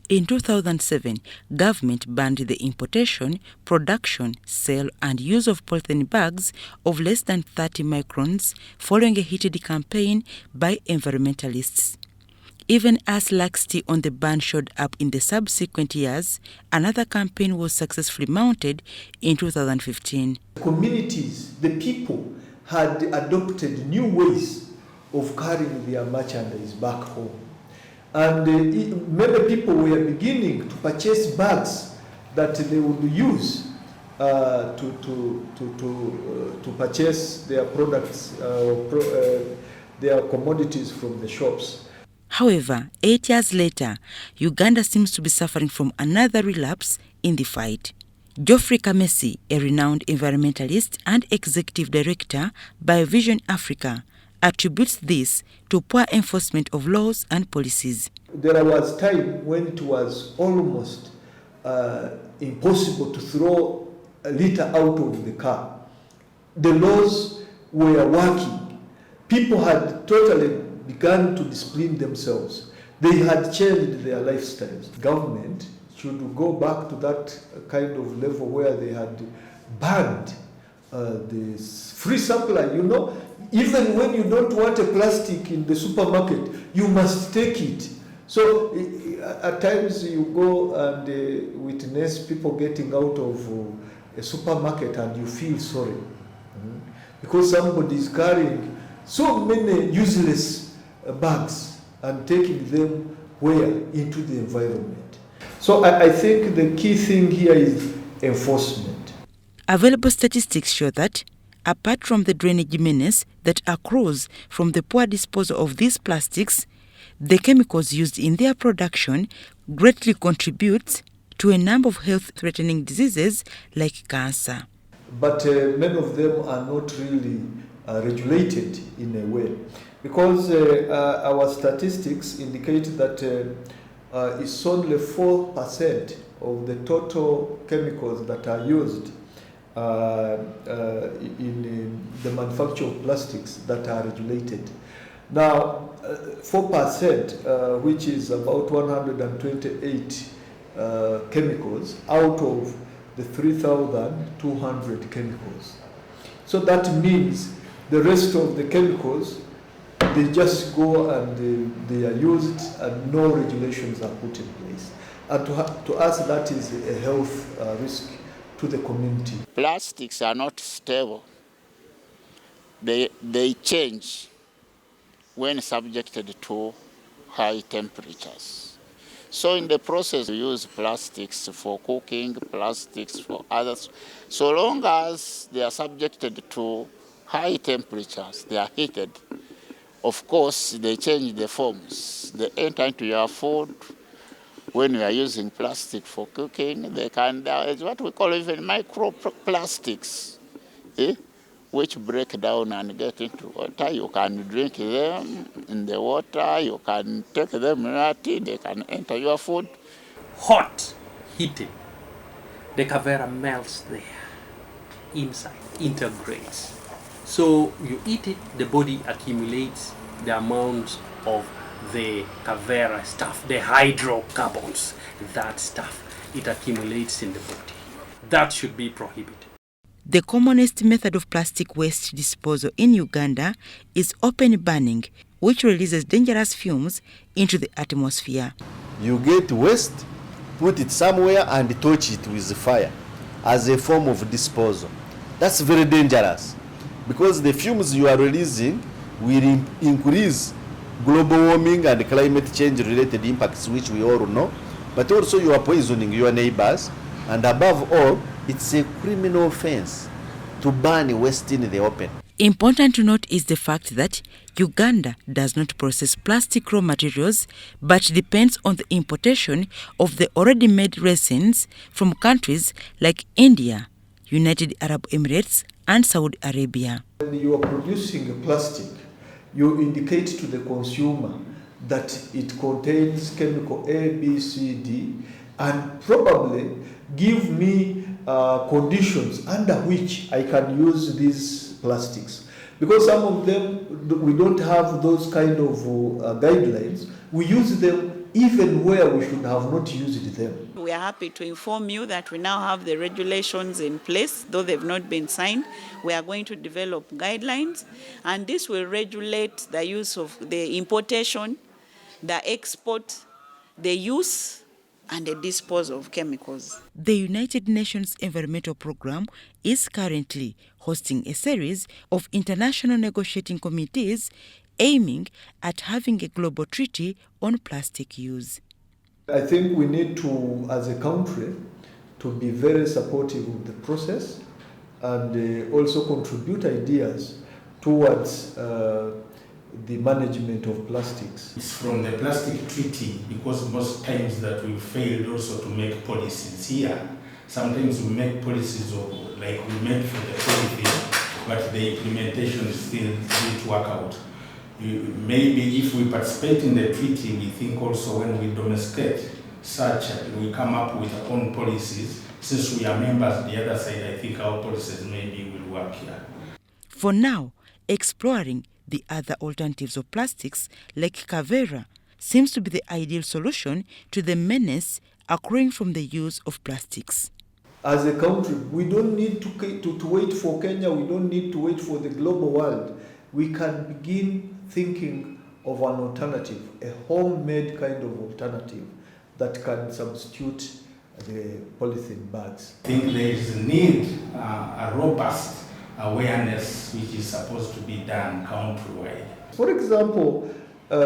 In 2007, government banned the importation, production, sale and use of polythene bags of less than 30 microns following a heated campaign by environmentalists. Even as laxity on the ban showed up in the subsequent years, another campaign was successfully mounted in 2015. Communities, the people, had adopted new ways of carrying their merchandise back home. And many people were beginning to purchase bags that they would use to purchase their products, their commodities from the shops. However, 8 years later, Uganda seems to be suffering from another relapse in the fight. Geoffrey Kamesi, a renowned environmentalist and executive director by Vision Africa, attributes this to poor enforcement of laws and policies. There was time when it was almost impossible to throw a litter out of the car. The laws were working. People had totally begun to discipline themselves. They had changed their lifestyles. Government should go back to that kind of level where they had banned the free supply. You know, even when you don't want a plastic in the supermarket, you must take it. So at times you go and witness people getting out of a supermarket and you feel sorry. Because somebody is carrying so many useless bags and taking them where? Into the environment. So I think the key thing here is enforcement. Available statistics show that, apart from the drainage menace that accrues from the poor disposal of these plastics, the chemicals used in their production greatly contribute to a number of health-threatening diseases like cancer. But many of them are not really regulated in a way, because our statistics indicate that it's only 4% of the total chemicals that are used in the manufacture of plastics that are regulated. Now, 4%, which is about 128 chemicals out of the 3,200 chemicals. So that means the rest of the chemicals, they just go and they are used and no regulations are put in place. And to us, that is a health risk to the community. Plastics are not stable. They change when subjected to high temperatures. So in the process, we use plastics for cooking, plastics for others. So long as they are subjected to high temperatures, they are heated. Of course, they change the forms. They enter into your food. When we are using plastic for cooking, they can, it's what we call even microplastics, which break down and get into water. You can drink them in the water, you can take them in your tea, they can enter your food. Hot, heated, the cavera melts there, inside, integrates. So you eat it, the body accumulates the amount of the cavera stuff, the hydrocarbons, that stuff, it accumulates in the body. That should be prohibited. The commonest method of plastic waste disposal in Uganda is open burning, which releases dangerous fumes into the atmosphere. You get waste, put it somewhere and touch it with fire as a form of disposal. That's very dangerous because the fumes you are releasing will increase global warming and climate change related impacts, which we all know, but also you are poisoning your neighbors, and above all, it's a criminal offense to burn waste in the open. Important to note is the fact that Uganda does not process plastic raw materials but depends on the importation of the already made resins from countries like India, United Arab Emirates and Saudi Arabia. When you are producing a plastic, you indicate to the consumer that it contains chemical A, B, C, D, and probably give me conditions under which I can use these plastics. Because some of them, we don't have those kind of guidelines. We use them even where we should have not used them. We are happy to inform you that we now have the regulations in place, though they've not been signed. We are going to develop guidelines, and this will regulate the use of the importation, the export, the use, and the disposal of chemicals. The United Nations Environmental Programme is currently hosting a series of international negotiating committees aiming at having a global treaty on plastic use. I think we need to, as a country, to be very supportive of the process and also contribute ideas towards the management of plastics. It's from the plastic treaty, because most times that we failed also to make policies here. Sometimes we make policies like we made for the polythene, but the implementation still didn't work out. Maybe if we participate in the treaty, we think also when we domesticate such, we come up with our own policies. Since we are members, the other side, I think our policies maybe will work here. For now, exploring the other alternatives of plastics like Kavera seems to be the ideal solution to the menace accruing from the use of plastics. As a country, we don't need to wait for Kenya, we don't need to wait for the global world. We can begin thinking of an alternative, a homemade kind of alternative that can substitute the polythene bags. I think there is a need, a robust awareness which is supposed to be done countrywide. For example,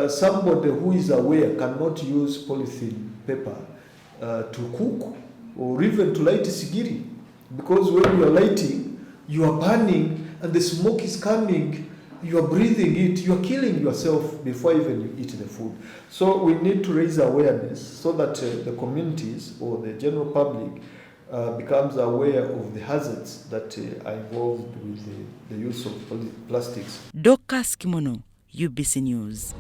somebody who is aware cannot use polythene paper to cook or even to light sigiri, because when you are lighting, you are burning and the smoke is coming, you are breathing it, you are killing yourself before even you eat the food. So we need to raise awareness so that the communities or the general public becomes aware of the hazards that are involved with the use of plastics. Dorcas Kimono, UBC News.